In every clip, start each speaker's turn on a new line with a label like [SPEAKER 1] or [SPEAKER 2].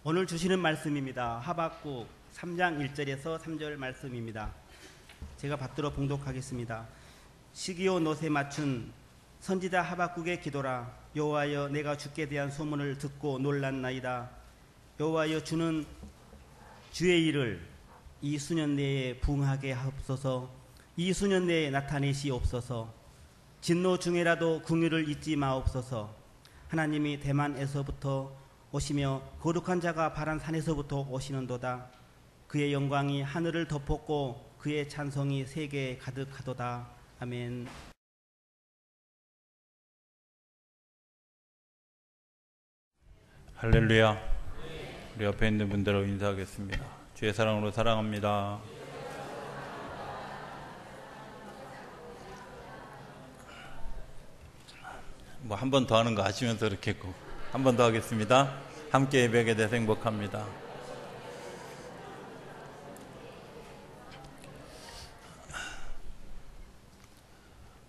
[SPEAKER 1] 오늘 주시는 말씀입니다. 하박국 3장 1절에서 3절 말씀입니다. 제가 받들어 봉독하겠습니다. 시기요 놋에 맞춘 선지자 하박국의 기도라. 여호와여, 내가 주께 대한 소문을 듣고 놀랐나이다. 여호와여, 주는 주의 일을 이 수년 내에 부응하게 하옵소서. 이 수년 내에 나타내시옵소서. 진노 중에라도 긍휼을 잊지 마옵소서. 하나님이 대만에서부터 오시며 거룩한 자가 바란 산에서부터 오시는도다. 그의 영광이 하늘을 덮었고 그의 찬송이 세계에 가득하도다. 아멘.
[SPEAKER 2] 할렐루야. 우리 옆에 있는 분들하고 인사하겠습니다. 주의 사랑으로 사랑합니다. 뭐 한 번 더 하는 거 아시면서 이렇게 했고, 한 번 더 하겠습니다. 함께 예배하게 돼서 행복합니다.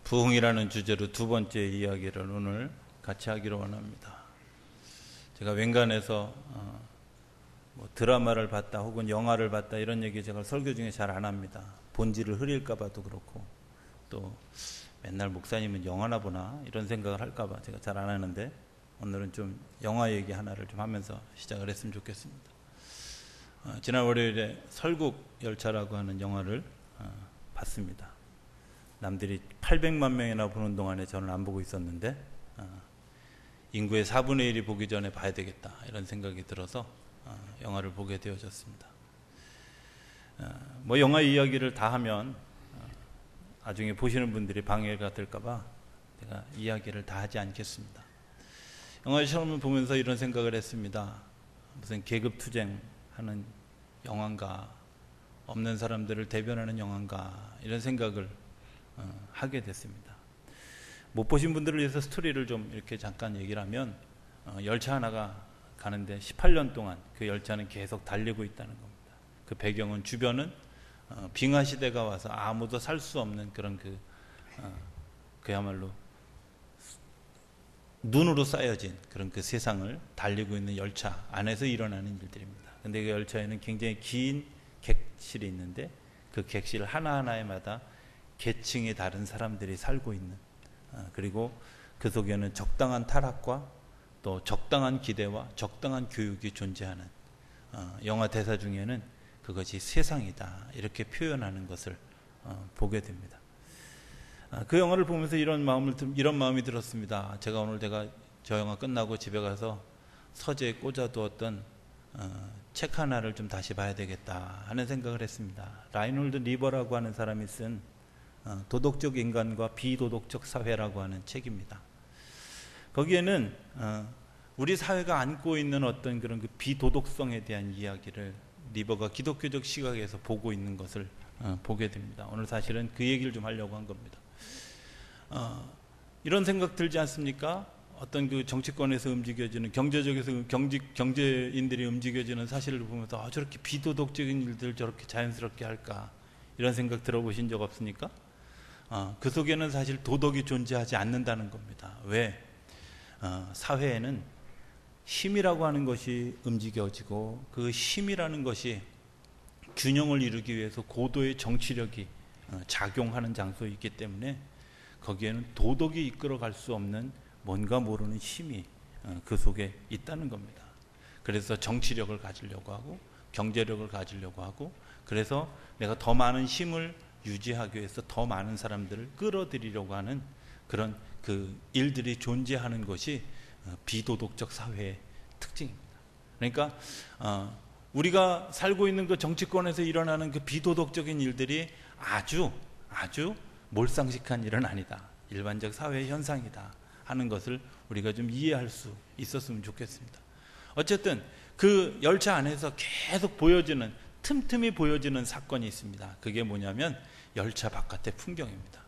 [SPEAKER 2] 부흥이라는 주제로 두 번째 이야기를 오늘 같이 하기로 원합니다. 제가 웬간해서 뭐 드라마를 봤다 혹은 영화를 봤다 이런 얘기 제가 설교 중에 잘 안 합니다. 본질을 흐릴까 봐도 그렇고, 또 맨날 목사님은 영화나 보나 이런 생각을 할까 봐 제가 잘 안 하는데, 오늘은 좀 영화 얘기 하나를 좀 하면서 시작을 했으면 좋겠습니다. 지난 월요일에 설국열차라고 하는 영화를 봤습니다. 남들이 800만 명이나 보는 동안에 저는 안 보고 있었는데, 인구의 4분의 1이 보기 전에 봐야 되겠다 이런 생각이 들어서 영화를 보게 되어졌습니다. 뭐 영화 이야기를 다 하면 나중에 보시는 분들이 방해가 될까봐 제가 이야기를 다 하지 않겠습니다. 영화를 처음 보면서 이런 생각을 했습니다. 무슨 계급투쟁하는 영화인가, 없는 사람들을 대변하는 영화인가, 이런 생각을 하게 됐습니다. 못 보신 분들을 위해서 스토리를 좀 이렇게 잠깐 얘기를 하면, 열차 하나가 가는데 18년 동안 그 열차는 계속 달리고 있다는 겁니다. 그 배경은, 주변은 빙하 시대가 와서 아무도 살 수 없는 그런 그야말로 눈으로 쌓여진 그런 그 세상을 달리고 있는 열차 안에서 일어나는 일들입니다. 근데 그 열차에는 굉장히 긴 객실이 있는데, 그 객실 하나하나에마다 계층이 다른 사람들이 살고 있는, 그리고 그 속에는 적당한 타락과 또 적당한 기대와 적당한 교육이 존재하는, 영화 대사 중에는 그것이 세상이다 이렇게 표현하는 것을 보게 됩니다. 그 영화를 보면서 이런 마음이 들었습니다. 제가 저 영화 끝나고 집에 가서 서재에 꽂아두었던 책 하나를 좀 다시 봐야 되겠다 하는 생각을 했습니다. 라이놀드 리버라고 하는 사람이 쓴 도덕적 인간과 비도덕적 사회라고 하는 책입니다. 거기에는 우리 사회가 안고 있는 어떤 그런 그 비도덕성에 대한 이야기를 리버가 기독교적 시각에서 보고 있는 것을 보게 됩니다. 오늘 사실은 그 얘기를 좀 하려고 한 겁니다. 이런 생각 들지 않습니까? 어떤 그 정치권에서 움직여지는, 경제인들이 움직여지는 사실을 보면서 저렇게 비도덕적인 일들 저렇게 자연스럽게 할까, 이런 생각 들어보신 적 없습니까? 그 속에는 사실 도덕이 존재하지 않는다는 겁니다. 왜? 사회에는 힘이라고 하는 것이 움직여지고, 그 힘이라는 것이 균형을 이루기 위해서 고도의 정치력이 작용하는 장소에 있기 때문에, 거기에는 도덕이 이끌어갈 수 없는 뭔가 모르는 힘이 그 속에 있다는 겁니다. 그래서 정치력을 가지려고 하고 경제력을 가지려고 하고, 그래서 내가 더 많은 힘을 유지하기 위해서 더 많은 사람들을 끌어들이려고 하는 그런 그 일들이 존재하는 것이 비도덕적 사회의 특징입니다. 그러니까 우리가 살고 있는 그 정치권에서 일어나는 그 비도덕적인 일들이 아주 몰상식한 일은 아니다, 일반적 사회 현상이다 하는 것을 우리가 좀 이해할 수 있었으면 좋겠습니다. 어쨌든 그 열차 안에서 계속 틈틈이 보여지는 사건이 있습니다. 그게 뭐냐면 열차 바깥의 풍경입니다.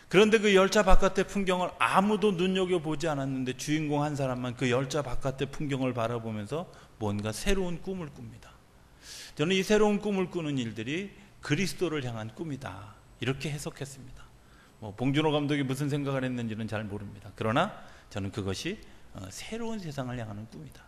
[SPEAKER 2] 그런데 그 열차 바깥의 풍경을 아무도 눈여겨보지 않았는데, 주인공 한 사람만 그 열차 바깥의 풍경을 바라보면서 뭔가 새로운 꿈을 꿉니다. 저는 이 새로운 꿈을 꾸는 일들이 그리스도를 향한 꿈이다 이렇게 해석했습니다. 봉준호 감독이 무슨 생각을 했는지는 잘 모릅니다. 그러나 저는 그것이 새로운 세상을 향하는 꿈이다.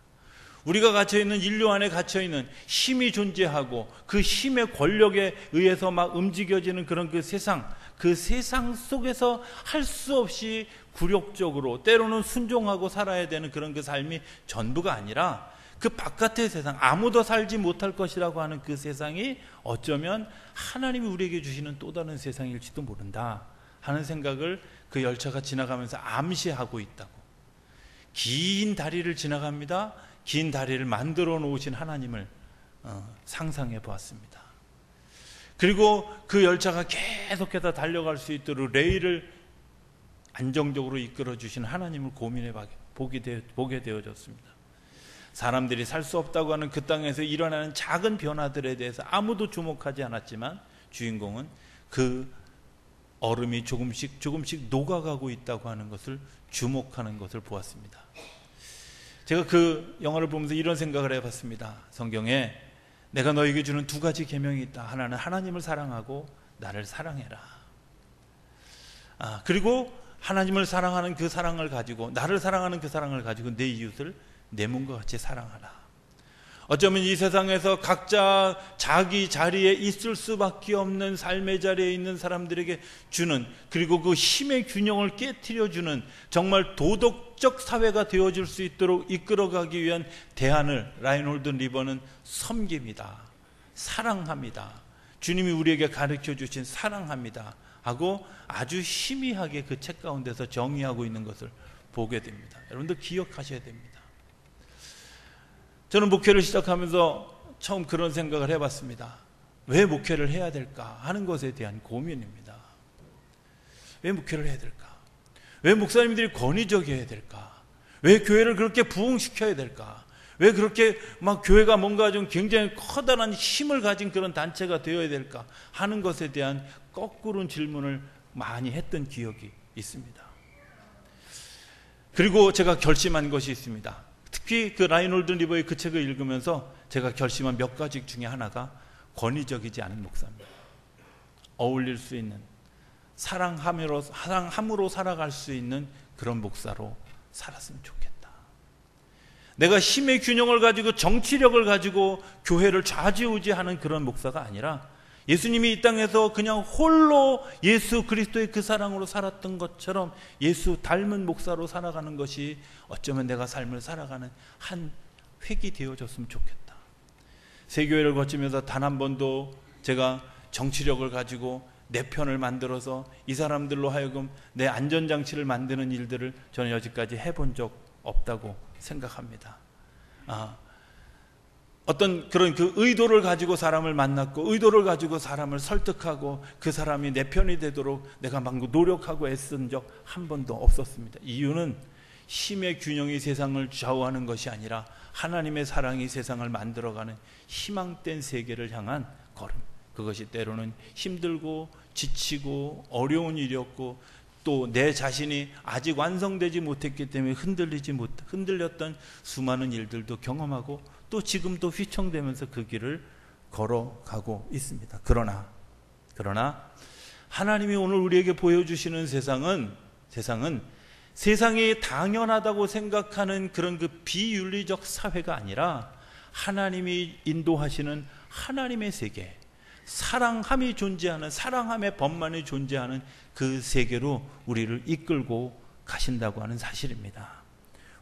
[SPEAKER 2] 우리가 갇혀있는, 인류 안에 갇혀있는 힘이 존재하고 그 힘의 권력에 의해서 막 움직여지는 그런 그 세상 속에서 할 수 없이 굴욕적으로 때로는 순종하고 살아야 되는 그런 그 삶이 전부가 아니라 그 바깥의 세상, 아무도 살지 못할 것이라고 하는 그 세상이 어쩌면 하나님이 우리에게 주시는 또 다른 세상일지도 모른다 하는 생각을 그 열차가 지나가면서 암시하고 있다고. 긴 다리를 지나갑니다. 긴 다리를 만들어 놓으신 하나님을 상상해 보았습니다. 그리고 그 열차가 계속해서 달려갈 수 있도록 레일을 안정적으로 이끌어 주신 하나님을 고민해 보게 되어졌습니다. 사람들이 살 수 없다고 하는 그 땅에서 일어나는 작은 변화들에 대해서 아무도 주목하지 않았지만 주인공은 그 얼음이 조금씩 녹아가고 있다고 하는 것을 주목하는 것을 보았습니다. 제가 그 영화를 보면서 이런 생각을 해봤습니다. 성경에 내가 너에게 주는 두 가지 계명이 있다. 하나는 하나님을 사랑하고 나를 사랑해라. 그리고 하나님을 사랑하는 그 사랑을 가지고, 나를 사랑하는 그 사랑을 가지고 내 이웃을 내 몸과 같이 사랑하라. 어쩌면 이 세상에서 각자 자기 자리에 있을 수밖에 없는 삶의 자리에 있는 사람들에게 주는, 그리고 그 힘의 균형을 깨트려주는 정말 도덕적 사회가 되어질 수 있도록 이끌어가기 위한 대안을 라인홀드 리버는 섬깁니다. 사랑합니다. 주님이 우리에게 가르쳐 주신 사랑합니다 하고 아주 희미하게 그 책 가운데서 정의하고 있는 것을 보게 됩니다. 여러분들 기억하셔야 됩니다. 저는 목회를 시작하면서 처음 그런 생각을 해봤습니다. 왜 목회를 해야 될까 하는 것에 대한 고민입니다. 왜 목회를 해야 될까? 왜 목사님들이 권위적이어야 될까? 왜 교회를 그렇게 부흥시켜야 될까? 왜 그렇게 막 교회가 뭔가 좀 굉장히 커다란 힘을 가진 그런 단체가 되어야 될까 하는 것에 대한 거꾸로 질문을 많이 했던 기억이 있습니다. 그리고 제가 결심한 것이 있습니다. 특히 그 라인홀드 리버의 그 책을 읽으면서 제가 결심한 몇 가지 중에 하나가 권위적이지 않은 목사입니다. 어울릴 수 있는, 사랑함으로 살아갈 수 있는 그런 목사로 살았으면 좋겠다. 내가 힘의 균형을 가지고 정치력을 가지고 교회를 좌지우지하는 그런 목사가 아니라 예수님이 이 땅에서 그냥 홀로 예수 그리스도의 그 사랑으로 살았던 것처럼 예수 닮은 목사로 살아가는 것이 어쩌면 내가 삶을 살아가는 한 획이 되어졌으면 좋겠다. 세교회를 거치면서 단 한 번도 제가 정치력을 가지고 내 편을 만들어서 이 사람들로 하여금 내 안전장치를 만드는 일들을 저는 여지까지 해본 적 없다고 생각합니다. 어떤 그런 그 의도를 가지고 사람을 만났고, 의도를 가지고 사람을 설득하고 그 사람이 내 편이 되도록 내가 막 노력하고 애쓴 적 한 번도 없었습니다. 이유는 힘의 균형이 세상을 좌우하는 것이 아니라 하나님의 사랑이 세상을 만들어가는 희망된 세계를 향한 걸음. 그것이 때로는 힘들고 지치고 어려운 일이었고, 또 내 자신이 아직 완성되지 못했기 때문에 흔들렸던 수많은 일들도 경험하고 또 지금도 휘청대면서 그 길을 걸어가고 있습니다. 그러나 하나님이 오늘 우리에게 보여주시는 세상은 세상이 당연하다고 생각하는 그런 그 비윤리적 사회가 아니라 하나님이 인도하시는 하나님의 세계, 사랑함이 존재하는, 사랑함의 법만이 존재하는 그 세계로 우리를 이끌고 가신다고 하는 사실입니다.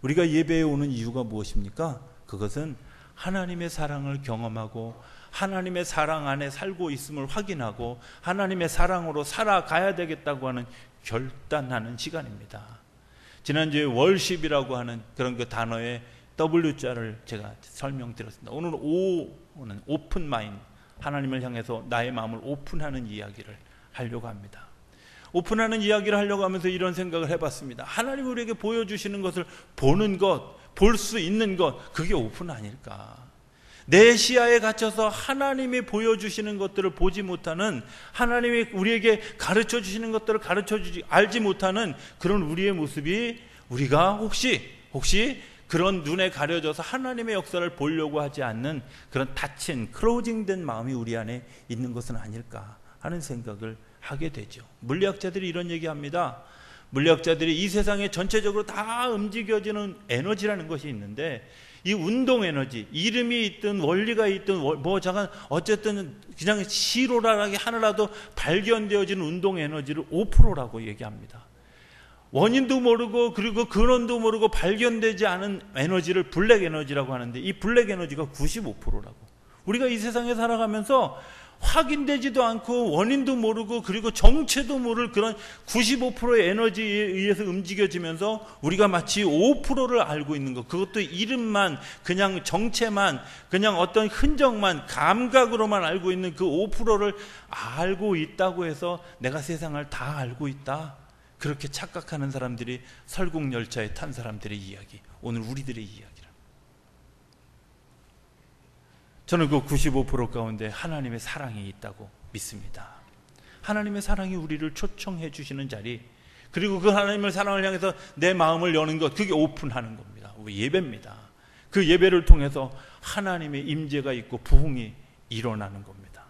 [SPEAKER 2] 우리가 예배에 오는 이유가 무엇입니까? 그것은 하나님의 사랑을 경험하고 하나님의 사랑 안에 살고 있음을 확인하고 하나님의 사랑으로 살아가야 되겠다고 하는 결단하는 시간입니다. 지난주에 월십이라고 하는 그런 그 단어의 W자를 제가 설명드렸습니다. 오늘은 O는 오픈 마인드, 하나님을 향해서 나의 마음을 오픈하는 이야기를 하려고 합니다. 오픈하는 이야기를 하려고 하면서 이런 생각을 해봤습니다. 하나님 우리에게 보여주시는 것을 보는 것, 볼 수 있는 것, 그게 오픈 아닐까? 내 시야에 갇혀서 하나님이 보여주시는 것들을 보지 못하는, 하나님이 우리에게 가르쳐 주시는 것들을 알지 못하는 그런 우리의 모습이, 우리가 혹시 그런 눈에 가려져서 하나님의 역사를 보려고 하지 않는 그런 닫힌, 클로징된 마음이 우리 안에 있는 것은 아닐까 하는 생각을 하게 되죠. 물리학자들이 이런 얘기합니다. 물리학자들이 이 세상에 전체적으로 다 움직여지는 에너지라는 것이 있는데, 이 운동 에너지, 이름이 있든 원리가 있든 뭐 잠깐 어쨌든 그냥 시로라하게 하느라도 발견되어지는 운동 에너지를 5%라고 얘기합니다. 원인도 모르고 그리고 근원도 모르고 발견되지 않은 에너지를 블랙 에너지라고 하는데, 이 블랙 에너지가 95%라고. 우리가 이 세상에 살아가면서 확인되지도 않고 원인도 모르고 그리고 정체도 모를 그런 95%의 에너지에 의해서 움직여지면서 우리가 마치 5%를 알고 있는 것, 그것도 이름만, 그냥 정체만, 그냥 어떤 흔적만, 감각으로만 알고 있는 그 5%를 알고 있다고 해서 내가 세상을 다 알고 있다, 그렇게 착각하는 사람들이 설국열차에 탄 사람들의 이야기, 오늘 우리들의 이야기라. 저는 그 95% 가운데 하나님의 사랑이 있다고 믿습니다. 하나님의 사랑이 우리를 초청해 주시는 자리, 그리고 그 하나님의 사랑을 향해서 내 마음을 여는 것, 그게 오픈하는 겁니다. 예배입니다. 그 예배를 통해서 하나님의 임재가 있고 부흥이 일어나는 겁니다.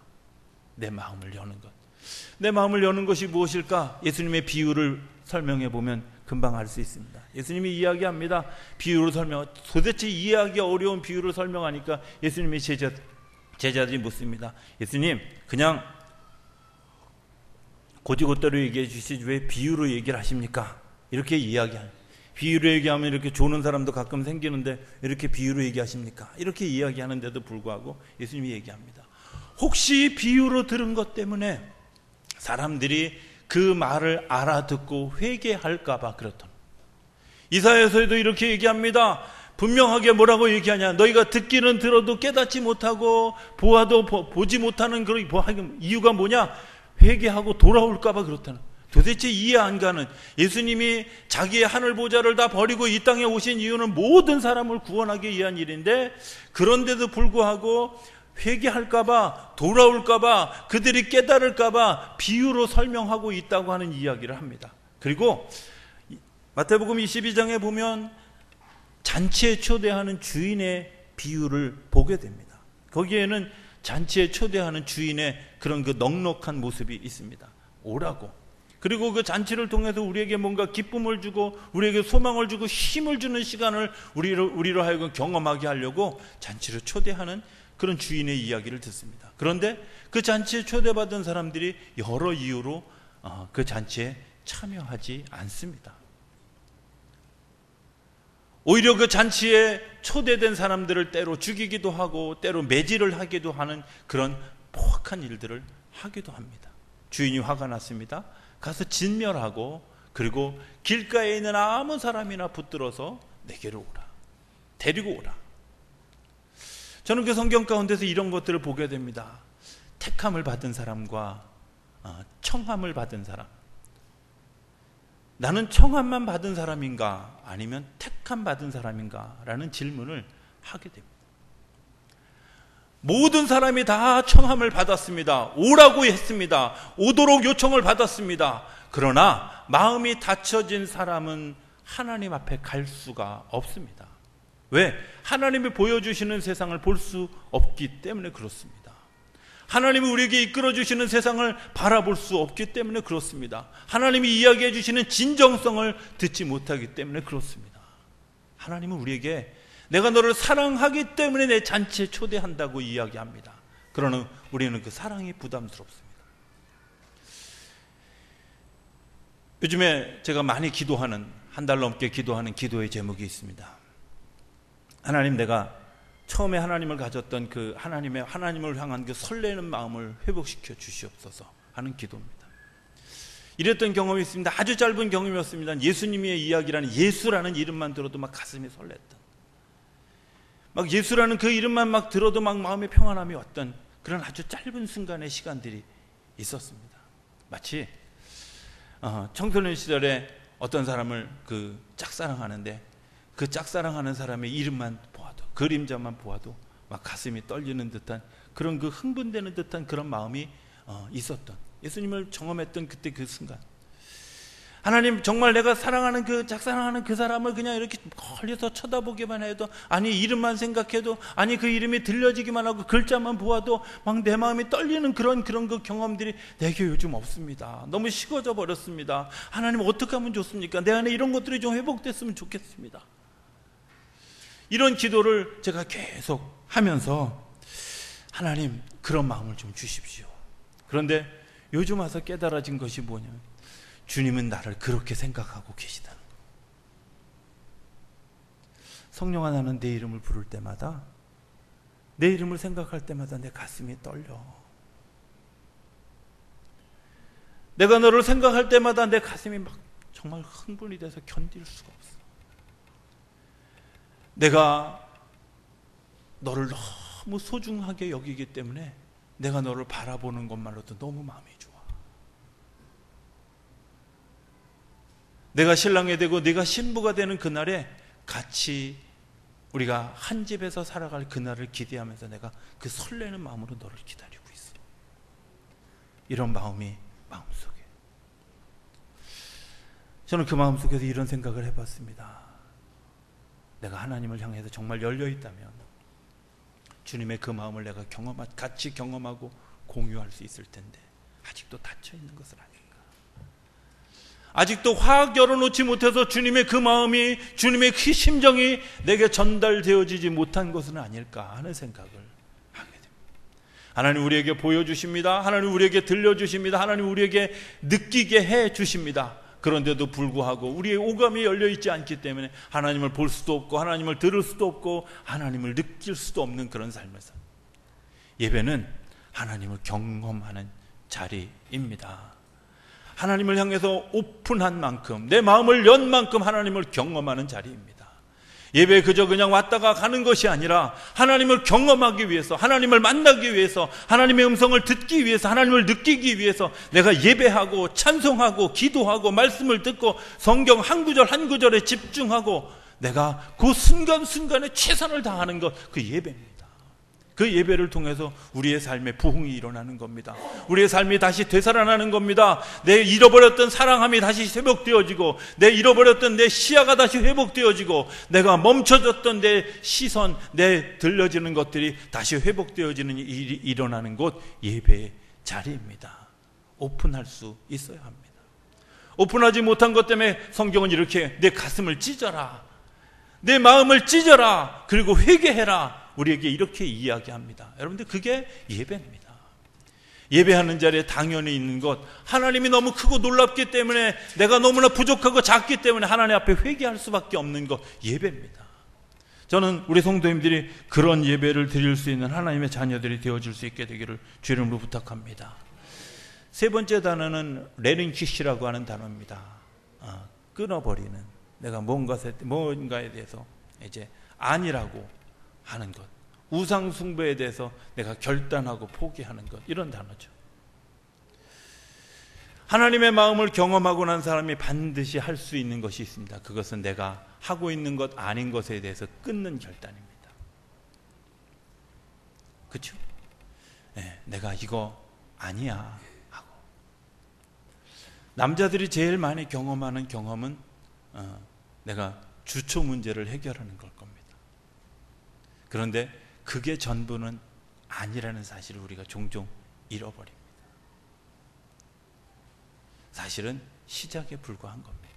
[SPEAKER 2] 내 마음을 여는 것. 내 마음을 여는 것이 무엇일까? 예수님의 비유를 설명해 보면 금방 알 수 있습니다. 예수님이 이야기합니다. 비유로 도대체 이해하기 어려운 비유를 설명하니까 예수님의 제자들이 묻습니다. 예수님, 그냥 고지고대로 얘기해 주시지 왜 비유로 얘기를 하십니까? 이렇게 이야기하는, 비유로 얘기하면 이렇게 조는 사람도 가끔 생기는데 이렇게 비유로 얘기하십니까? 이렇게 이야기하는데도 불구하고 예수님이 얘기합니다. 혹시 비유로 들은 것 때문에 사람들이 그 말을 알아듣고 회개할까봐 그렇다. 이사야서에도 이렇게 얘기합니다. 분명하게 뭐라고 얘기하냐? 너희가 듣기는 들어도 깨닫지 못하고 보아도 보지 못하는 그런 이유가 뭐냐? 회개하고 돌아올까봐 그렇다는. 도대체 이해 안 가는, 예수님이 자기의 하늘 보좌를 다 버리고 이 땅에 오신 이유는 모든 사람을 구원하기 위한 일인데, 그런데도 불구하고 회개할까봐, 돌아올까봐, 그들이 깨달을까봐 비유로 설명하고 있다고 하는 이야기를 합니다. 그리고 마태복음 22장에 보면 잔치에 초대하는 주인의 비유를 보게 됩니다. 거기에는 잔치에 초대하는 주인의 그런 그 넉넉한 모습이 있습니다. 오라고. 그리고 그 잔치를 통해서 우리에게 뭔가 기쁨을 주고 우리에게 소망을 주고 힘을 주는 시간을 우리로 하여금 경험하게 하려고 잔치를 초대하는 그런 주인의 이야기를 듣습니다. 그런데 그 잔치에 초대받은 사람들이 여러 이유로 그 잔치에 참여하지 않습니다. 오히려 그 잔치에 초대된 사람들을 때로 죽이기도 하고 때로 매질을 하기도 하는 그런 포악한 일들을 하기도 합니다. 주인이 화가 났습니다. 가서 진멸하고, 그리고 길가에 있는 아무 사람이나 붙들어서 내게로 오라, 데리고 오라. 저는 그 성경 가운데서 이런 것들을 보게 됩니다. 택함을 받은 사람과 청함을 받은 사람. 나는 청함만 받은 사람인가 아니면 택함 받은 사람인가 라는 질문을 하게 됩니다. 모든 사람이 다 청함을 받았습니다. 오라고 했습니다. 오도록 요청을 받았습니다. 그러나 마음이 닫혀진 사람은 하나님 앞에 갈 수가 없습니다. 왜? 하나님이 보여주시는 세상을 볼 수 없기 때문에 그렇습니다. 하나님이 우리에게 이끌어주시는 세상을 바라볼 수 없기 때문에 그렇습니다. 하나님이 이야기해 주시는 진정성을 듣지 못하기 때문에 그렇습니다. 하나님은 우리에게 내가 너를 사랑하기 때문에 내 잔치에 초대한다고 이야기합니다. 그러나 우리는 그 사랑이 부담스럽습니다. 요즘에 제가 많이 기도하는, 한 달 넘게 기도하는 기도의 제목이 있습니다. 하나님, 내가 처음에 하나님을 가졌던 그 하나님을 향한 그 설레는 마음을 회복시켜 주시옵소서 하는 기도입니다. 이랬던 경험이 있습니다. 아주 짧은 경험이었습니다. 예수님의 이야기라는, 예수라는 이름만 들어도 막 가슴이 설렜던, 막 예수라는 그 이름만 막 들어도 막 마음의 평안함이 왔던 그런 아주 짧은 순간의 시간들이 있었습니다. 마치 청소년 시절에 어떤 사람을 그 짝사랑하는데, 그 짝사랑하는 사람의 이름만 보아도, 그림자만 보아도 막 가슴이 떨리는 듯한 그런 그 흥분되는 듯한 그런 마음이 있었던, 예수님을 경험했던 그때 그 순간, 하나님, 정말 내가 사랑하는 그 짝사랑하는 그 사람을 그냥 이렇게 멀리서 쳐다보기만 해도, 아니 이름만 생각해도, 아니 그 이름이 들려지기만 하고 글자만 보아도 막 내 마음이 떨리는 그런 그 경험들이 내게 요즘 없습니다. 너무 식어져 버렸습니다. 하나님, 어떻게 하면 좋습니까? 내 안에 이런 것들이 좀 회복됐으면 좋겠습니다. 이런 기도를 제가 계속 하면서 하나님 그런 마음을 좀 주십시오. 그런데 요즘 와서 깨달아진 것이 뭐냐면 주님은 나를 그렇게 생각하고 계시다는 거예요. 성령아, 나는 내 이름을 부를 때마다, 내 이름을 생각할 때마다 내 가슴이 떨려. 내가 너를 생각할 때마다 내 가슴이 막 정말 흥분이 돼서 견딜 수가 없어. 내가 너를 너무 소중하게 여기기 때문에 내가 너를 바라보는 것만으로도 너무 마음이 좋아. 내가 신랑이 되고 네가 신부가 되는 그날에 같이 우리가 한 집에서 살아갈 그날을 기대하면서 내가 그 설레는 마음으로 너를 기다리고 있어. 이런 마음이 마음속에. 저는 그 마음속에서 이런 생각을 해봤습니다. 내가 하나님을 향해서 정말 열려있다면 주님의 그 마음을 내가 같이 경험하고 공유할 수 있을 텐데 아직도 닫혀있는 것은 아닌가. 아직도 확 열어놓지 못해서 주님의 그 마음이, 주님의 그 심정이 내게 전달되어지지 못한 것은 아닐까 하는 생각을 하게 됩니다. 하나님 우리에게 보여주십니다. 하나님 우리에게 들려주십니다. 하나님 우리에게 느끼게 해주십니다. 그런데도 불구하고 우리의 오감이 열려있지 않기 때문에 하나님을 볼 수도 없고 하나님을 들을 수도 없고 하나님을 느낄 수도 없는 그런 삶에서 예배는 하나님을 경험하는 자리입니다. 하나님을 향해서 오픈한 만큼, 내 마음을 연 만큼 하나님을 경험하는 자리입니다. 예배 그저 그냥 왔다가 가는 것이 아니라 하나님을 경험하기 위해서, 하나님을 만나기 위해서, 하나님의 음성을 듣기 위해서, 하나님을 느끼기 위해서 내가 예배하고 찬송하고 기도하고 말씀을 듣고 성경 한 구절 한 구절에 집중하고 내가 그 순간순간에 최선을 다하는 것, 그 예배입니다. 그 예배를 통해서 우리의 삶에 부흥이 일어나는 겁니다. 우리의 삶이 다시 되살아나는 겁니다. 내 잃어버렸던 사랑함이 다시 회복되어지고, 내 잃어버렸던 내 시야가 다시 회복되어지고, 내가 멈춰졌던 내 시선, 내 들려지는 것들이 다시 회복되어지는 일이 일어나는 곳, 예배의 자리입니다. 오픈할 수 있어야 합니다. 오픈하지 못한 것 때문에 성경은 이렇게 내 가슴을 찢어라, 내 마음을 찢어라, 그리고 회개해라, 우리에게 이렇게 이야기합니다. 여러분들, 그게 예배입니다. 예배하는 자리에 당연히 있는 것, 하나님이 너무 크고 놀랍기 때문에, 내가 너무나 부족하고 작기 때문에 하나님 앞에 회개할 수밖에 없는 것, 예배입니다. 저는 우리 성도님들이 그런 예배를 드릴 수 있는 하나님의 자녀들이 되어줄 수 있게 되기를 주 이름으로 부탁합니다. 세 번째 단어는 레린키시라고 하는 단어입니다. 끊어버리는, 내가 뭔가에 대해서 이제 아니라고 하는 것, 우상 숭배에 대해서 내가 결단하고 포기하는 것, 이런 단어죠. 하나님의 마음을 경험하고 난 사람이 반드시 할 수 있는 것이 있습니다. 그것은 내가 하고 있는 것 아닌 것에 대해서 끊는 결단입니다. 그렇죠? 네, 내가 이거 아니야 하고. 남자들이 제일 많이 경험하는 경험은 내가 주초 문제를 해결하는 걸 겁니다. 그런데 그게 전부는 아니라는 사실을 우리가 종종 잃어버립니다. 사실은 시작에 불과한 겁니다.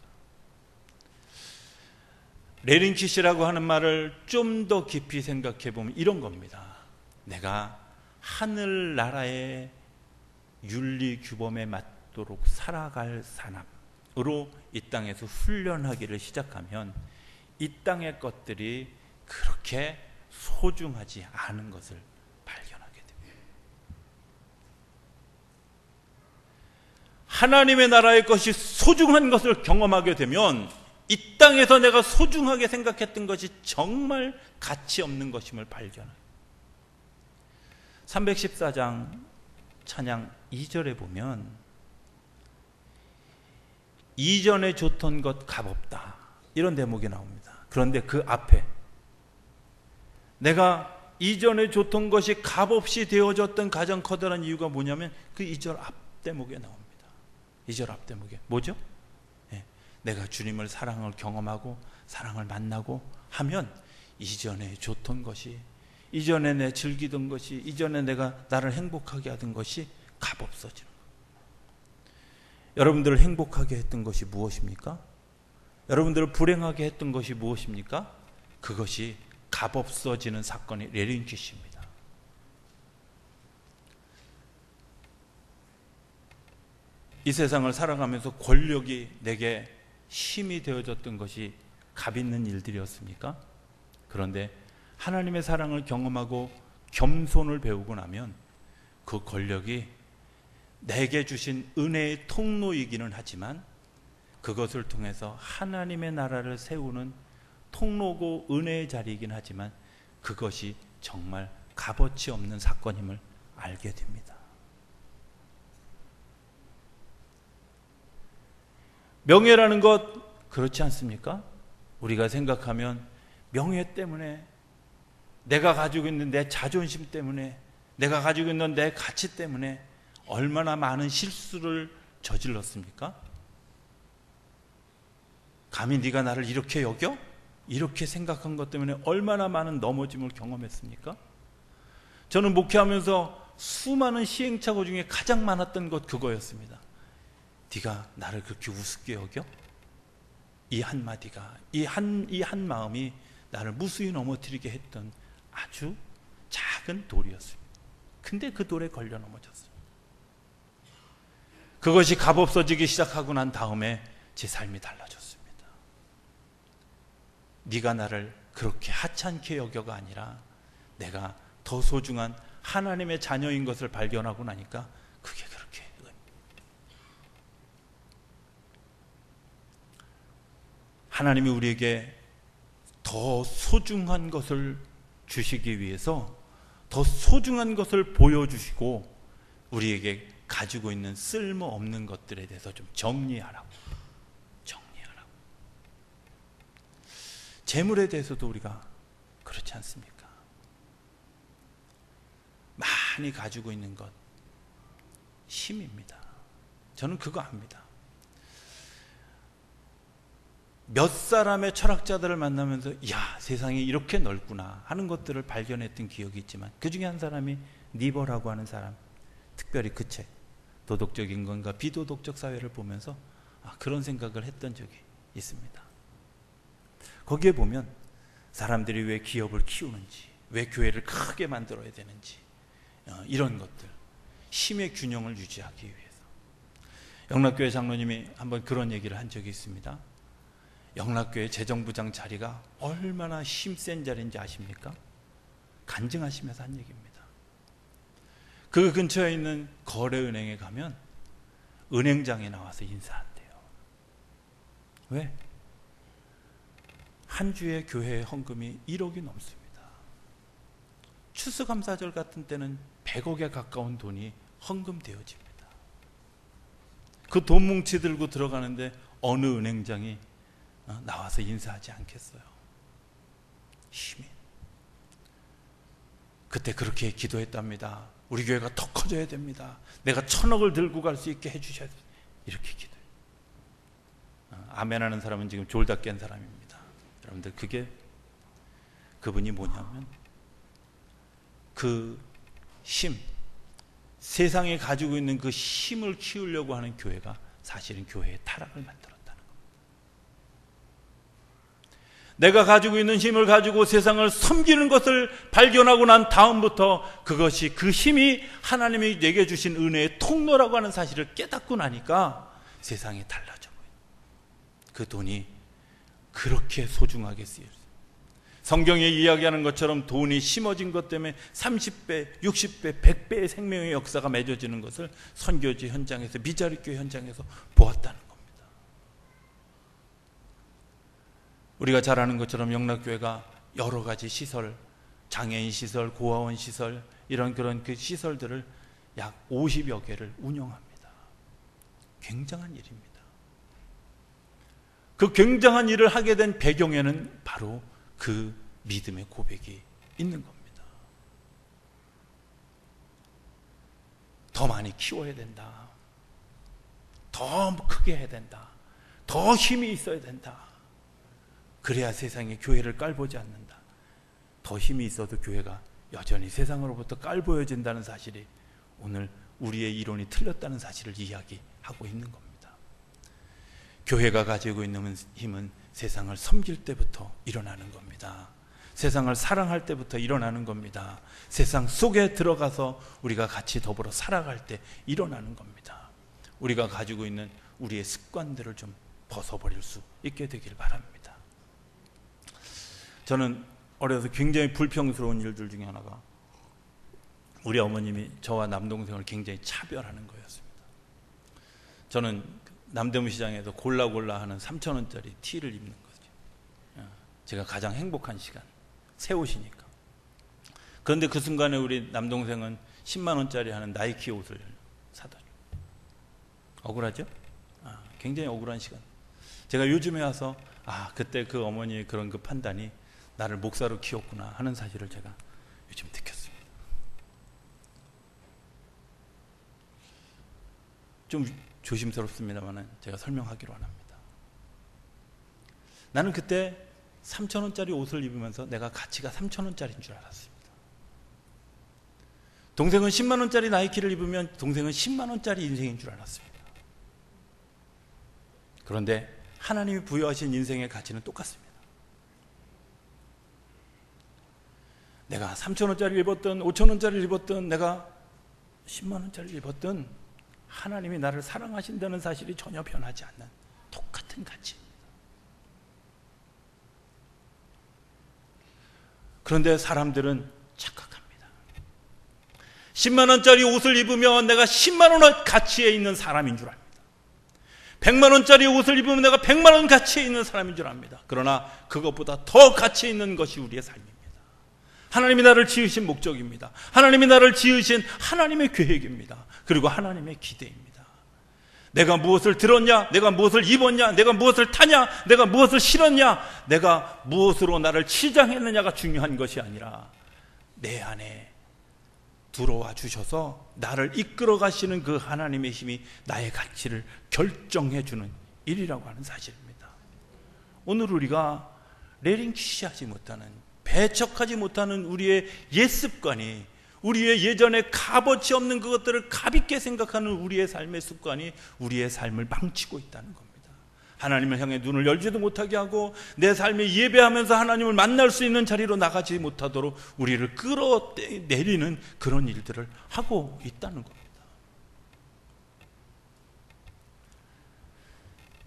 [SPEAKER 2] 레린키시라고 하는 말을 좀 더 깊이 생각해 보면 이런 겁니다. 내가 하늘나라의 윤리 규범에 맞도록 살아갈 사람으로 이 땅에서 훈련하기를 시작하면 이 땅의 것들이 그렇게 소중하지 않은 것을 발견하게 됩니다. 하나님의 나라의 것이 소중한 것을 경험하게 되면 이 땅에서 내가 소중하게 생각했던 것이 정말 가치 없는 것임을 발견해요. 314장 찬양 2절에 보면 이전에 줬던 것 값없다, 이런 대목이 나옵니다. 그런데 그 앞에 내가 이전에 줬던 것이 값없이 되어졌던 가장 커다란 이유가 뭐냐면 그 2절 앞대목에 나옵니다. 2절 앞대목에 뭐죠? 네, 내가 주님을 사랑을 경험하고 사랑을 만나고 하면 이전에 줬던 것이, 이전에 내 즐기던 것이, 이전에 내가 나를 행복하게 하던 것이 값없어지는 거예요. 여러분들을 행복하게 했던 것이 무엇입니까? 여러분들을 불행하게 했던 것이 무엇입니까? 그것이 값없어지는 사건이 레린퀴시입니다. 이 세상을 살아가면서 권력이 내게 힘이 되어졌던 것이 값 있는 일들이었습니까? 그런데 하나님의 사랑을 경험하고 겸손을 배우고 나면 그 권력이 내게 주신 은혜의 통로이기는 하지만 그것을 통해서 하나님의 나라를 세우는 통로고 은혜의 자리이긴 하지만 그것이 정말 값어치 없는 사건임을 알게 됩니다. 명예라는 것 그렇지 않습니까? 우리가 생각하면 명예 때문에, 내가 가지고 있는 내 자존심 때문에, 내가 가지고 있는 내 가치 때문에 얼마나 많은 실수를 저질렀습니까? 감히 네가 나를 이렇게 여겨? 이렇게 생각한 것 때문에 얼마나 많은 넘어짐을 경험했습니까? 저는 목회하면서 수많은 시행착오 중에 가장 많았던 것 그거였습니다. 네가 나를 그렇게 우습게 여겨? 이 한마디가, 이 한 마음이 나를 무수히 넘어뜨리게 했던 아주 작은 돌이었습니다. 근데 그 돌에 걸려 넘어졌어요. 그것이 값없어지기 시작하고 난 다음에 제 삶이 달라졌습니다. 네가 나를 그렇게 하찮게 여겨가 아니라 내가 더 소중한 하나님의 자녀인 것을 발견하고 나니까 그게 그렇게 하나님이 우리에게 더 소중한 것을 주시기 위해서 더 소중한 것을 보여주시고 우리에게 가지고 있는 쓸모없는 것들에 대해서 좀 정리하라고. 재물에 대해서도 우리가 그렇지 않습니까? 많이 가지고 있는 것 힘입니다. 저는 그거 압니다. 몇 사람의 철학자들을 만나면서 야, 세상이 이렇게 넓구나 하는 것들을 발견했던 기억이 있지만 그 중에 한 사람이 니버라고 하는 사람, 특별히 그 책 도덕적인 건가 비도덕적 사회를 보면서 그런 생각을 했던 적이 있습니다. 거기에 보면 사람들이 왜 기업을 키우는지, 왜 교회를 크게 만들어야 되는지, 이런 것들, 힘의 균형을 유지하기 위해서. 영락교회 장로님이 한번 그런 얘기를 한 적이 있습니다. 영락교회 재정부장 자리가 얼마나 힘센 자리인지 아십니까? 간증하시면서 한 얘기입니다. 그 근처에 있는 거래은행에 가면 은행장에 나와서 인사한대요. 왜? 한 주에 교회의 헌금이 1억이 넘습니다. 추수감사절 같은 때는 100억에 가까운 돈이 헌금되어집니다. 그 돈 뭉치 들고 들어가는데 어느 은행장이 나와서 인사하지 않겠어요? 힘이. 그때 그렇게 기도했답니다. 우리 교회가 더 커져야 됩니다. 내가 1000억을 들고 갈 수 있게 해주셔야 돼요. 이렇게 기도해요. 아멘하는 사람은 지금 졸다 깬 사람입니다. 여러분들, 그분이 뭐냐면 그 힘, 세상에 가지고 있는 그 힘을 키우려고 하는 교회가 사실은 교회의 타락을 만들었다는 겁니다. 내가 가지고 있는 힘을 가지고 세상을 섬기는 것을 발견하고 난 다음부터 그것이, 그 힘이 하나님이 내게 주신 은혜의 통로라고 하는 사실을 깨닫고 나니까 세상이 달라져 보여요. 그 돈이 그렇게 소중하게 쓰여요. 성경에 이야기하는 것처럼 돈이 심어진 것 때문에 30배, 60배, 100배의 생명의 역사가 맺어지는 것을 선교지 현장에서, 미자립교회 현장에서 보았다는 겁니다. 우리가 잘 아는 것처럼 영락교회가 여러 가지 시설, 장애인 시설, 고아원 시설, 이런 그런 그 시설들을 약 50여 개를 운영합니다. 굉장한 일입니다. 그 굉장한 일을 하게 된 배경에는 바로 그 믿음의 고백이 있는 겁니다. 더 많이 키워야 된다. 더 크게 해야 된다. 더 힘이 있어야 된다. 그래야 세상에 교회를 깔보지 않는다. 더 힘이 있어도 교회가 여전히 세상으로부터 깔보여진다는 사실이 오늘 우리의 이론이 틀렸다는 사실을 이야기하고 있는 겁니다. 교회가 가지고 있는 힘은 세상을 섬길 때부터 일어나는 겁니다. 세상을 사랑할 때부터 일어나는 겁니다. 세상 속에 들어가서 우리가 같이 더불어 살아갈 때 일어나는 겁니다. 우리가 가지고 있는 우리의 습관들을 좀 벗어버릴 수 있게 되길 바랍니다. 저는 어려서 굉장히 불평스러운 일들 중에 하나가 우리 어머님이 저와 남동생을 굉장히 차별하는 거였습니다. 저는 남대문 시장에서 골라 하는 3,000원짜리 티를 입는 거죠. 제가 가장 행복한 시간, 새 옷이니까. 그런데 그 순간에 우리 남동생은 10만 원짜리 하는 나이키 옷을 사다 줘요. 억울하죠? 굉장히 억울한 시간. 제가 요즘에 와서 그때 그 어머니의 그런 그 판단이 나를 목사로 키웠구나 하는 사실을 제가 요즘 느꼈습니다. 좀 조심스럽습니다만 제가 설명하기로 합니다. 나는 그때 3,000원짜리 옷을 입으면서 내가 가치가 3,000원짜리인 줄 알았습니다. 동생은 10만 원짜리 나이키를 입으면 동생은 10만 원짜리 인생인 줄 알았습니다. 그런데 하나님이 부여하신 인생의 가치는 똑같습니다. 내가 3,000원짜리 입었든 5,000원짜리 입었든 내가 10만 원짜리 입었든 하나님이 나를 사랑하신다는 사실이 전혀 변하지 않는 똑같은 가치입니다. 그런데 사람들은 착각합니다. 10만 원짜리 옷을 입으면 내가 10만 원 가치에 있는 사람인 줄 압니다. 100만 원짜리 옷을 입으면 내가 100만 원 가치에 있는 사람인 줄 압니다. 그러나 그것보다 더 가치 있는 것이 우리의 삶입니다. 하나님이 나를 지으신 목적입니다. 하나님이 나를 지으신 하나님의 계획입니다. 그리고 하나님의 기대입니다. 내가 무엇을 들었냐, 내가 무엇을 입었냐, 내가 무엇을 타냐, 내가 무엇을 실었냐, 내가 무엇으로 나를 치장했느냐가 중요한 것이 아니라 내 안에 들어와 주셔서 나를 이끌어 가시는 그 하나님의 힘이 나의 가치를 결정해 주는 일이라고 하는 사실입니다. 오늘 우리가 레링퀴시하지 못하는, 배척하지 못하는 우리의 옛 습관이, 우리의 예전에 값어치 없는 그것들을 값있게 생각하는 우리의 삶의 습관이 우리의 삶을 망치고 있다는 겁니다. 하나님을 향해 눈을 열지도 못하게 하고 내 삶에 예배하면서 하나님을 만날 수 있는 자리로 나가지 못하도록 우리를 끌어내리는 그런 일들을 하고 있다는 겁니다.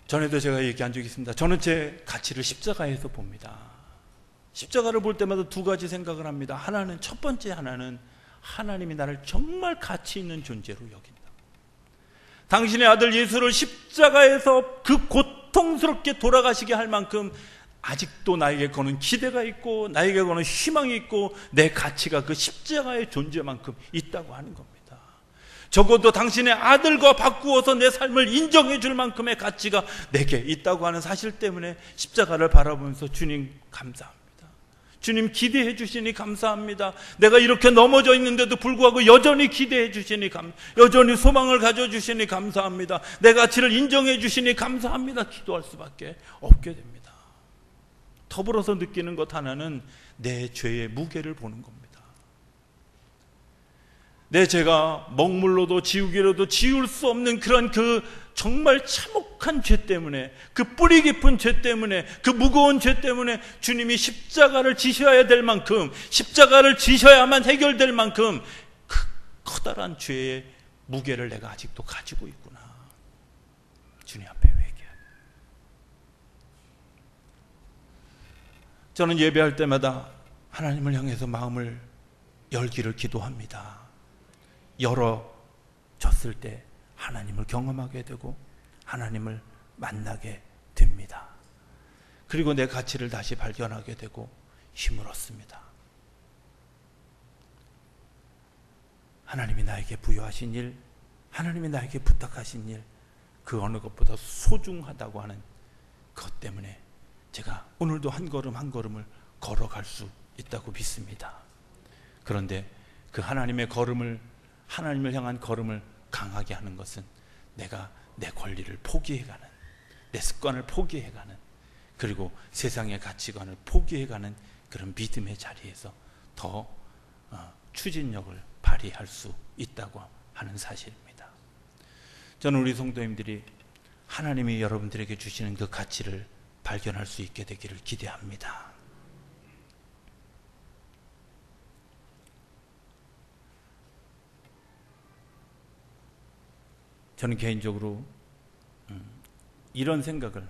[SPEAKER 2] 전에도 제가 얘기한 적이 있습니다. 저는 제 가치를 십자가에서 봅니다. 십자가를 볼 때마다 두 가지 생각을 합니다. 하나는, 첫 번째 하나는 하나님이 나를 정말 가치 있는 존재로 여긴다. 당신의 아들 예수를 십자가에서 그 고통스럽게 돌아가시게 할 만큼 아직도 나에게 거는 기대가 있고 나에게 거는 희망이 있고 내 가치가 그 십자가의 존재만큼 있다고 하는 겁니다. 적어도 당신의 아들과 바꾸어서 내 삶을 인정해 줄 만큼의 가치가 내게 있다고 하는 사실 때문에 십자가를 바라보면서 주님 감사합니다. 주님 기대해 주시니 감사합니다. 내가 이렇게 넘어져 있는데도 불구하고 여전히 기대해 주시니 여전히 소망을 가져주시니 감사합니다. 내 가치를 인정해 주시니 감사합니다. 기도할 수밖에 없게 됩니다. 더불어서 느끼는 것 하나는 내 죄의 무게를 보는 겁니다. 내 죄가 먹물로도 지우개로도 지울 수 없는 그런 그 정말 참혹한 죄 때문에, 그 뿌리 깊은 죄 때문에, 그 무거운 죄 때문에 주님이 십자가를 지셔야 될 만큼, 십자가를 지셔야만 해결될 만큼 그 커다란 죄의 무게를 내가 아직도 가지고 있구나. 주님 앞에 회개합니다. 저는 예배할 때마다 하나님을 향해서 마음을 열기를 기도합니다. 열어졌을 때 하나님을 경험하게 되고 하나님을 만나게 됩니다. 그리고 내 가치를 다시 발견하게 되고 힘을 얻습니다. 하나님이 나에게 부여하신 일, 하나님이 나에게 부탁하신 일, 그 어느 것보다 소중하다고 하는 그것 때문에 제가 오늘도 한 걸음 한 걸음을 걸어갈 수 있다고 믿습니다. 그런데 그 하나님의 걸음을, 하나님을 향한 걸음을 강하게 하는 것은 내가 내 권리를 포기해가는, 내 습관을 포기해가는, 그리고 세상의 가치관을 포기해가는 그런 믿음의 자리에서 더 추진력을 발휘할 수 있다고 하는 사실입니다. 저는 우리 성도님들이 하나님이 여러분들에게 주시는 그 가치를 발견할 수 있게 되기를 기대합니다. 저는 개인적으로 이런 생각을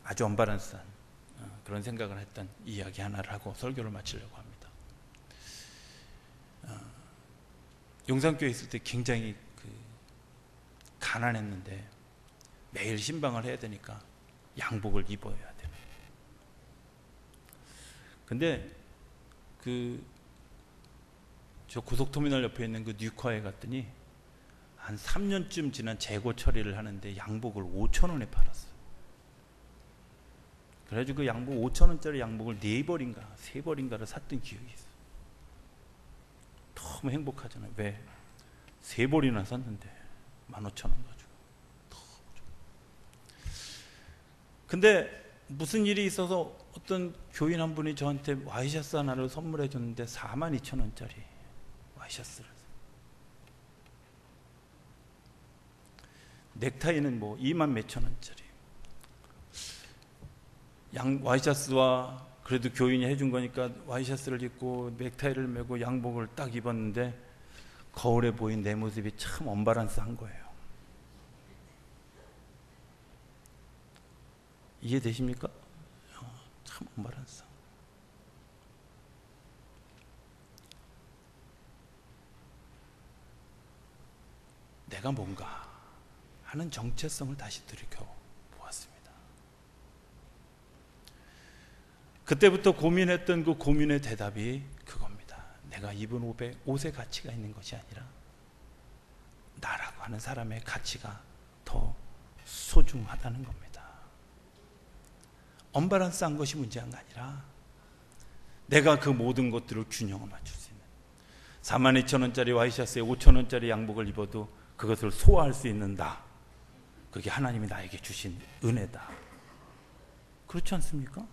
[SPEAKER 2] 아주 언밸런스한 그런 생각을 했던 이야기 하나를 하고 설교를 마치려고 합니다. 용산교회 있을 때 굉장히 가난했는데 매일 신방을 해야 되니까 양복을 입어야 돼요. 근데 저 고속터미널 옆에 있는 그 뉴카에 갔더니 한 3년쯤 지난 재고 처리를 하는데 양복을 5,000원에 팔았어요. 그래가지고 그 양복 5,000원짜리 양복을 4벌인가 3벌인가를 샀던 기억이 있어요. 너무 행복하잖아요. 왜? 3벌이나 샀는데 15,000원 가지고. 근데 무슨 일이 있어서 어떤 교인 한 분이 저한테 와이셔츠 하나를 선물해 줬는데 42,000원짜리 와이셔츠를. 넥타이는 뭐 2만 몇천 원짜리. 와이셔츠와 그래도 교인이 해준 거니까 와이셔츠를 입고 넥타이를 메고 양복을 딱 입었는데 거울에 보인 내 모습이 참 언밸런스한 거예요. 이해되십니까? 참 언밸런스. 내가 뭔가 하는 정체성을 다시 들여다보았습니다. 그때부터 고민했던 그 고민의 대답이 그겁니다. 내가 입은 옷의 가치가 있는 것이 아니라 나라고 하는 사람의 가치가 더 소중하다는 겁니다. 언밸런스한 것이 문제가 아니라 내가 그 모든 것들을 균형을 맞출 수 있는 42,000원짜리 와이셔츠에 5,000원짜리 양복을 입어도 그것을 소화할 수 있는 나, 그게 하나님이 나에게 주신 은혜다. 그렇지 않습니까?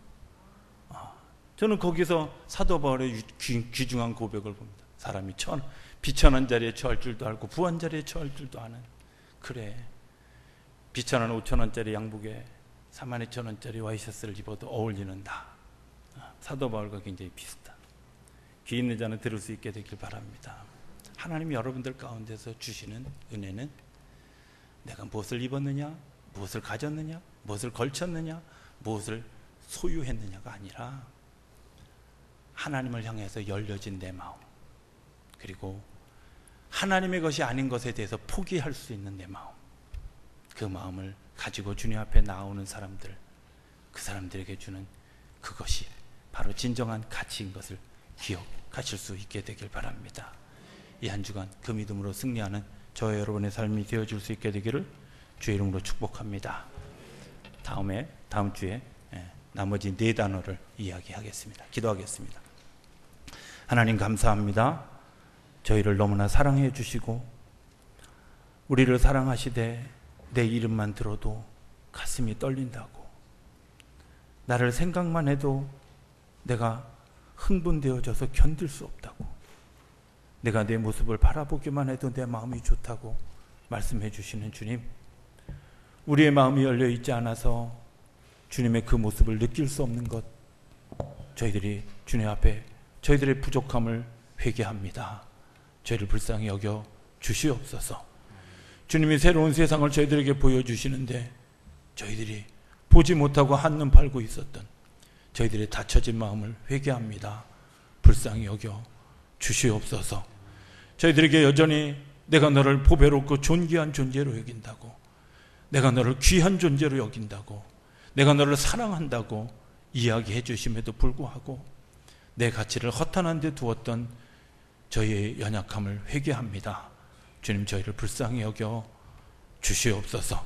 [SPEAKER 2] 저는 거기서 사도 바울의 귀중한 고백을 봅니다. 사람이 비천한 자리에 처할 줄도 알고 부한 자리에 처할 줄도 아는. 그래, 비천한 5,000원짜리 양복에 42,000원짜리 와이셔츠를 입어도 어울리는 나. 사도 바울과 굉장히 비슷한. 귀 있는 자는 들을 수 있게 되길 바랍니다. 하나님이 여러분들 가운데서 주시는 은혜는 내가 무엇을 입었느냐, 무엇을 가졌느냐, 무엇을 걸쳤느냐, 무엇을 소유했느냐가 아니라 하나님을 향해서 열려진 내 마음, 그리고 하나님의 것이 아닌 것에 대해서 포기할 수 있는 내 마음, 그 마음을 가지고 주님 앞에 나오는 사람들, 그 사람들에게 주는 그것이 바로 진정한 가치인 것을 기억하실 수 있게 되길 바랍니다. 이 한 주간 그 믿음으로 승리하는 저와 여러분의 삶이 되어줄 수 있게 되기를 주의 이름으로 축복합니다. 다음 주에 나머지 4단어를 이야기하겠습니다. 기도하겠습니다. 하나님 감사합니다. 저희를 너무나 사랑해 주시고 우리를 사랑하시되 내 이름만 들어도 가슴이 떨린다고, 나를 생각만 해도 내가 흥분되어져서 견딜 수 없다고, 내가 내 모습을 바라보기만 해도 내 마음이 좋다고 말씀해 주시는 주님, 우리의 마음이 열려 있지 않아서 주님의 그 모습을 느낄 수 없는 것, 저희들이 주님 앞에 저희들의 부족함을 회개합니다. 저희를 불쌍히 여겨 주시옵소서. 주님이 새로운 세상을 저희들에게 보여주시는데 저희들이 보지 못하고 한눈 팔고 있었던 저희들의 닫혀진 마음을 회개합니다. 불쌍히 여겨 주시옵소서. 저희들에게 여전히 내가 너를 보배롭고 존귀한 존재로 여긴다고, 내가 너를 귀한 존재로 여긴다고, 내가 너를 사랑한다고 이야기해 주심에도 불구하고 내 가치를 허탄한 데 두었던 저희의 연약함을 회개합니다. 주님, 저희를 불쌍히 여겨 주시옵소서.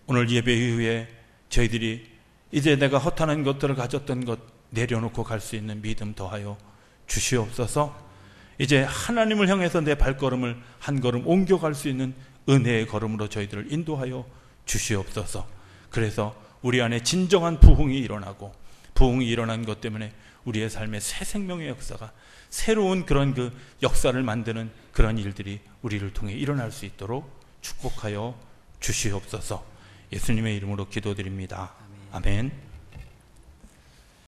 [SPEAKER 2] 오늘 예배 이후에 저희들이 이제 내가 허탄한 것들을 가졌던 것 내려놓고 갈 수 있는 믿음 더하여 주시옵소서. 이제 하나님을 향해서 내 발걸음을 한 걸음 옮겨갈 수 있는 은혜의 걸음으로 저희들을 인도하여 주시옵소서. 그래서 우리 안에 진정한 부흥이 일어나고, 부흥이 일어난 것 때문에 우리의 삶에 새 생명의 역사가, 새로운 그런 그 역사를 만드는 그런 일들이 우리를 통해 일어날 수 있도록 축복하여 주시옵소서. 예수님의 이름으로 기도드립니다. 아멘.